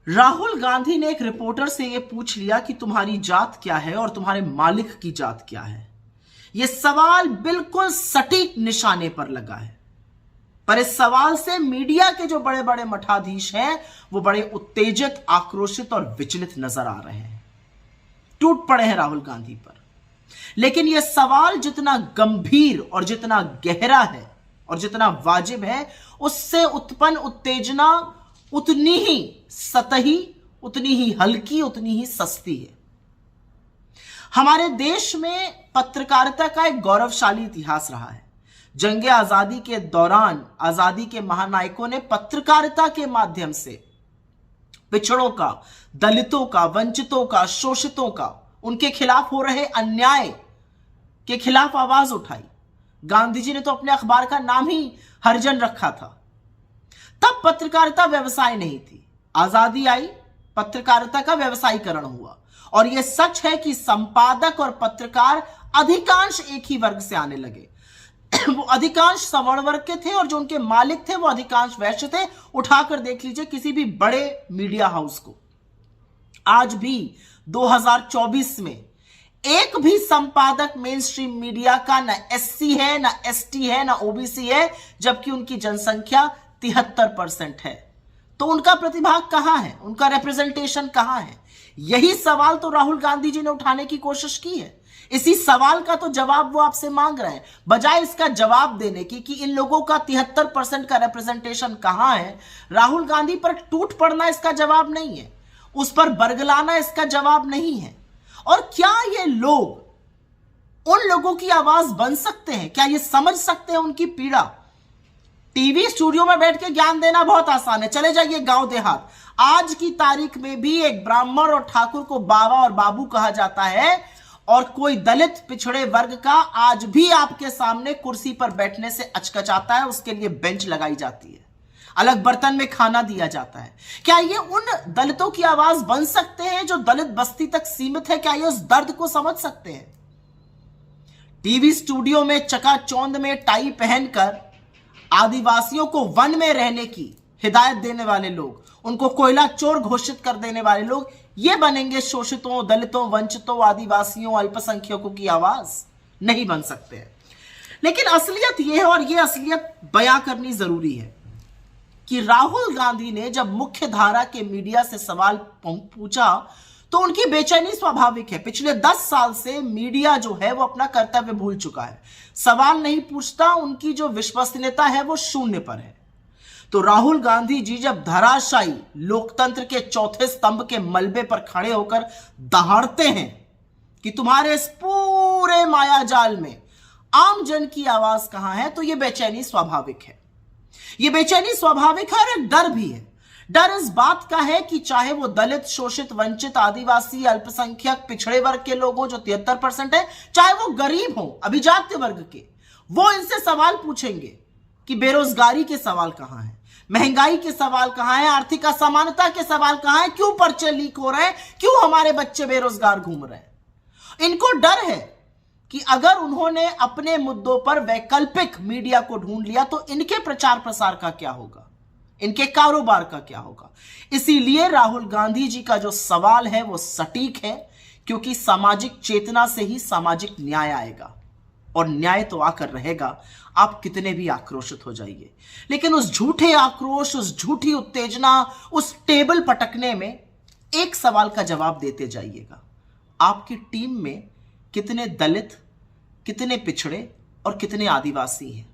राहुल गांधी ने एक रिपोर्टर से यह पूछ लिया कि तुम्हारी जात क्या है और तुम्हारे मालिक की जात क्या है। यह सवाल बिल्कुल सटीक निशाने पर लगा है, पर इस सवाल से मीडिया के जो बड़े बड़े मठाधीश हैं वो बड़े उत्तेजित, आक्रोशित और विचलित नजर आ रहे हैं, टूट पड़े हैं राहुल गांधी पर। लेकिन यह सवाल जितना गंभीर और जितना गहरा है और जितना वाजिब है, उससे उत्पन्न उत्तेजना उतनी ही सतही, उतनी ही हल्की, उतनी ही सस्ती है। हमारे देश में पत्रकारिता का एक गौरवशाली इतिहास रहा है। जंगे आजादी के दौरान आजादी के महानायकों ने पत्रकारिता के माध्यम से पिछड़ों का, दलितों का, वंचितों का, शोषितों का, उनके खिलाफ हो रहे अन्याय के खिलाफ आवाज उठाई। गांधी जी ने तो अपने अखबार का नाम ही हरिजन रखा था। तब पत्रकारिता व्यवसाय नहीं थी। आजादी आई, पत्रकारिता का व्यवसायीकरण हुआ, और यह सच है कि संपादक और पत्रकार अधिकांश एक ही वर्ग से आने लगे। वो अधिकांश सवर्ण वर्ग के थे और जो उनके मालिक थे वो अधिकांश वैश्य थे। उठाकर देख लीजिए किसी भी बड़े मीडिया हाउस को, आज भी 2024 में एक भी संपादक मेन स्ट्रीम मीडिया का ना एससी है, ना एसटी है, ना ओबीसी है, जबकि उनकी जनसंख्या 73% है। तो उनका प्रतिभाग कहां है, उनका रिप्रेजेंटेशन कहां है? यही सवाल तो राहुल गांधी जी ने उठाने की कोशिश की है। इसी सवाल का तो जवाब वो आपसे मांग रहे हैं। बजाय इसका जवाब देने की कि इन लोगों का 73% का रिप्रेजेंटेशन कहां है, राहुल गांधी पर टूट पड़ना इसका जवाब नहीं है, उस पर बरगलाना इसका जवाब नहीं है। और क्या ये लोग उन लोगों की आवाज बन सकते हैं? क्या ये समझ सकते हैं उनकी पीड़ा? टीवी स्टूडियो में बैठ के ज्ञान देना बहुत आसान है, चले जाइए गांव देहात। आज की तारीख में भी एक ब्राह्मण और ठाकुर को बाबा और बाबू कहा जाता है, और कोई दलित पिछड़े वर्ग का आज भी आपके सामने कुर्सी पर बैठने से अचकचाता है, उसके लिए बेंच लगाई जाती है, अलग बर्तन में खाना दिया जाता है। क्या ये उन दलितों की आवाज बन सकते हैं जो दलित बस्ती तक सीमित है? क्या ये उस दर्द को समझ सकते हैं? टीवी स्टूडियो में चकाचौंध में टाई पहनकर आदिवासियों को वन में रहने की हिदायत देने वाले लोग, उनको कोयला चोर घोषित कर देने वाले लोग, ये बनेंगे शोषितों, दलितों, वंचितों, आदिवासियों, अल्पसंख्यकों की आवाज? नहीं बन सकते हैं। लेकिन असलियत यह है, और यह असलियत बयां करनी जरूरी है, कि राहुल गांधी ने जब मुख्य धारा के मीडिया से सवाल पूछा तो उनकी बेचैनी स्वाभाविक है। पिछले 10 साल से मीडिया जो है वो अपना कर्तव्य भूल चुका है, सवाल नहीं पूछता, उनकी जो विश्वसनीयता है वो शून्य पर है। तो राहुल गांधी जी जब धराशायी लोकतंत्र के चौथे स्तंभ के मलबे पर खड़े होकर दहाड़ते हैं कि तुम्हारे इस पूरे मायाजाल में आम जन की आवाज कहां है, तो यह बेचैनी स्वाभाविक है। यह बेचैनी स्वाभाविक है, और एक डर भी है। डर इस बात का है कि चाहे वो दलित, शोषित, वंचित, आदिवासी, अल्पसंख्यक, पिछड़े वर्ग के लोग हो जो 73% है, चाहे वो गरीब हो, अभिजात्य वर्ग के, वो इनसे सवाल पूछेंगे कि बेरोजगारी के सवाल कहां है, महंगाई के सवाल कहां है, आर्थिक असमानता के सवाल कहां है, क्यों पर्चे लीक हो रहे हैं, क्यों हमारे बच्चे बेरोजगार घूम रहे हैं। इनको डर है कि अगर उन्होंने अपने मुद्दों पर वैकल्पिक मीडिया को ढूंढ लिया तो इनके प्रचार प्रसार का क्या होगा, इनके कारोबार का क्या होगा। इसीलिए राहुल गांधी जी का जो सवाल है वो सटीक है, क्योंकि सामाजिक चेतना से ही सामाजिक न्याय आएगा, और न्याय तो आकर रहेगा, आप कितने भी आक्रोशित हो जाइए। लेकिन उस झूठे आक्रोश, उस झूठी उत्तेजना, उस टेबल पटकने में एक सवाल का जवाब देते जाइएगा, आपकी टीम में कितने दलित, कितने पिछड़े और कितने आदिवासी हैं।